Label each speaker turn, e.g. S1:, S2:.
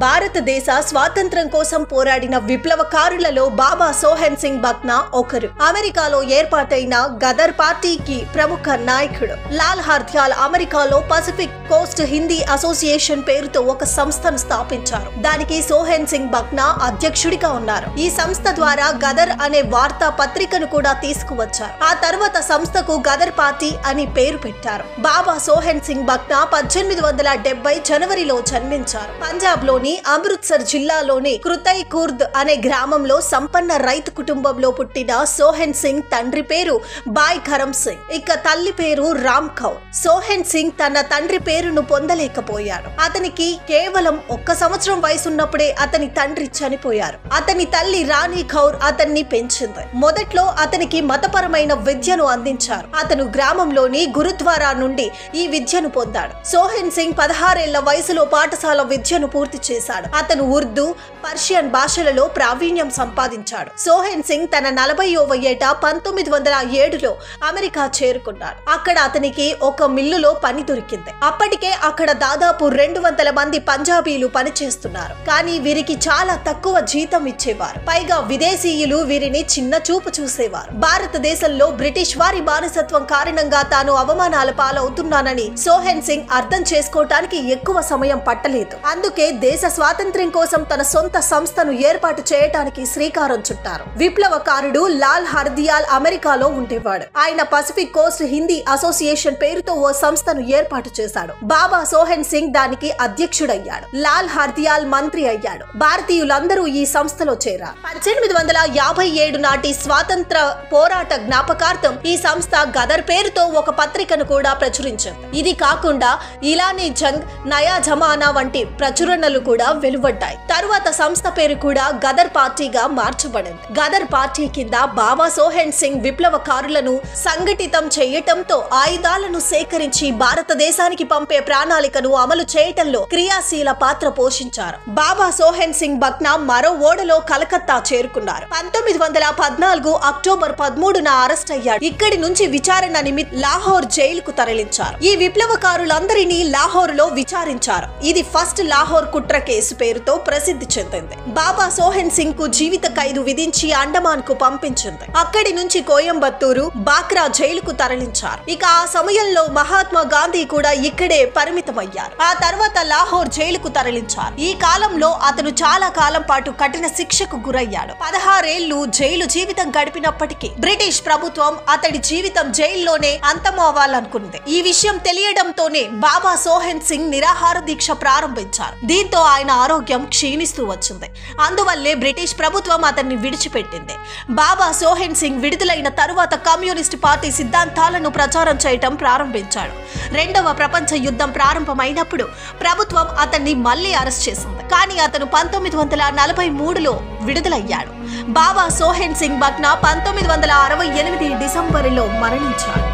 S1: భారతదేశ స్వాతంత్ర్యం కోసం పోరాడిన విప్లవకారులలో బాబా సోహెన్ సింగ్ బక్నా ఒకరు. అమెరికాలో ఏర్పాటైన గదర్ పార్టీకి ప్రముఖ నాయకుడు. లాల్ హర్ద్యాల్ అమెరికాలో పసిఫిక్ కోస్ట్ హిందీ అసోసియేషన్ పేరుతో ఒక సంస్థను స్థాపించారు. దానికి సోహెన్ సింగ్ బక్నా అధ్యక్షుడిగా ఉన్నారు. ఈ సంస్థ ద్వారా గదర్ అనే వార్తా పత్రికను కూడా తీసుకువచ్చారు. ఆ తర్వాత సంస్థకు గదర్ పార్టీ అని పేరు పెట్టారు. బాబా సోహెన్ సింగ్ బక్నా 1870 జనవరిలో జన్మించారు. పంజాబ్ లోని అమృత్సర్ జిల్లాలోని కృతై కుర్ద్ అనే గ్రామంలో సంపన్న రైతు కుటుంబంలో పుట్టిన సోహెన్ సింగ్ తండ్రి పేరు బాయ్ కరమ్ సింగ్, ఇక తల్లి పేరు రామ్ కౌర్. సోహెన్ సింగ్ తన తండ్రి పేరును పొందలేకపోయాడు. అతనికి కేవలం 1 సంవత్సరం వయసున్నప్పుడే అతని తండ్రి చనిపోయారు. అతని తల్లి రాణి కౌర్ అతన్ని పెంచింది. మొదట్లో అతనికి మతపరమైన విద్యను అందించారు. అతను గ్రామంలోని గురుద్వారా నుండి ఈ విద్యను పొందాడు. సోహెన్ సింగ్ 16 ఏళ్ల వయసులో పాఠశాల విద్యను పూర్తి చేశాడు. అతను ఉర్దూ, పర్షియన్ భాషలలో ప్రావీణ్యం సంపాదించాడు. సోహెన్ సింగ్ తన 40వ ఏట 1907లో అమెరికా చేరుకున్నాడు. అక్కడ అతనికి ఒక మిల్లులో పని దొరికింది. అప్పటికే అక్కడ దాదాపు 200 మంది పంజాబీలు పనిచేస్తున్నారు. కానీ వీరికి చాలా తక్కువ జీతం ఇచ్చేవారు. పైగా విదేశీయులు వీరిని చిన్న చూపు చూసేవారు. భారతదేశంలో బ్రిటిష్ వారి బానిసత్వం కారణంగా తాను అవమానాల పాలవుతున్నానని సోహెన్ సింగ్ అర్థం చేసుకోవటానికి ఎక్కువ సమయం పట్టలేదు. అందుకే దేశ స్వాతంత్ర్యం కోసం తన సొంత సంస్థను ఏర్పాటు చేయటానికి శ్రీకారం చుట్టారు. విప్లవకారుడు లాల్ హర్దియాల్ అమెరికాలో ఉండేవాడు. ఆయన పసిఫిక్ కోస్ట్ హిందీ అసోసియేషన్ పేరుతో ఓ సంస్థను ఏర్పాటు చేశాడు. బాబా సోహెన్ సింగ్ దానికి అధ్యక్షుడయ్యాడు. లాల్ హర్దియాల్ మంత్రి అయ్యాడు. భారతీయులందరూ ఈ సంస్థలో చేరారు. 1857 నాటి స్వాతంత్ర పోరాట జ్ఞాపకార్థం ఈ సంస్థ గదర్ పేరుతో ఒక పత్రికను కూడా ప్రచురించింది. ఇది కాకుండా ఇలానీ జంగ్, నయా జమానా వంటి ప్రచురణలు కూడా వెలువడ్డాయి. తరువాత సంస్థ పేరు కూడా గదర్ పార్టీగా మార్చబడింది. గదర్ పార్టీ కింద బాబా సోహెన్ సింగ్ విప్లవకారులను సంఘటితం చేయటంతో ఆయుధాలను సేకరించి భారతదేశానికి పంపే ప్రణాళికను అమలు చేయటంలో క్రియాశీల పాత్ర పోషించారు. బాబా సోహెన్ సింగ్ బక్నా మరో ఓడలో కలకత్తా చేరుకున్నారు. 1914 అక్టోబర్ 13న అరెస్ట్ అయ్యాడు. ఇక్కడి నుంచి విచారణ నిమిత్తం లాహోర్ జైలుకు తరలించారు. ఈ విప్లవకారులందరినీ లాహోర్ లో విచారించారు. ఇది ఫస్ట్ లాహోర్ కుట్ర కేసు పేరుతో ప్రసిద్ధి చెందింది. బాబా సోహెన్ సింగ్ కు జీవిత ఖైదు విధించి అండమాన్ కు పంపించింది. అక్కడి నుంచి కోయంబత్తూరు, బాక్రా జైలుకు తరలించారు. ఇక ఆ సమయంలో మహాత్మా గాంధీ కూడా ఇక్కడే పరిమితమయ్యారు. ఆ తర్వాత లాహోర్ జైలుకు తరలించారు. ఈ కాలంలో అతను చాలా కాలం పాటు కఠిన శిక్షకు గురయ్యాడు. 16 ఏళ్లు జైలు జీవితం గడిపినప్పటికీ బ్రిటిష్ ప్రభుత్వం అతడి జీవితం జైల్లోనే అంతమవ్వాలనుకుంది. ఈ విషయం తెలియడంతోనే బాబా సోహెన్ సింగ్ నిరాహార దీక్ష ప్రారంభించారు. దీంతో ఆయన ఆరోగ్యం క్షీణిస్తూ వచ్చింది. అందువల్లే బ్రిటిష్ ప్రభుత్వం అతన్ని విడిచిపెట్టింది. బాబా సోహెన్ సింగ్ విడుదలైన తరువాత కమ్యూనిస్ట్ పార్టీ సిద్ధాంతాలను ప్రచారం చేయటం ప్రారంభించాడు. 2వ ప్రపంచ యుద్ధం ప్రారంభమైనప్పుడు ప్రభుత్వం అతన్ని మళ్లీ అరెస్ట్ చేసింది. కానీ అతను 1943లో విడుదలయ్యాడు. బాబా సోహెన్ సింగ్ బక్నా 1968 డిసెంబరులో మరణించాడు.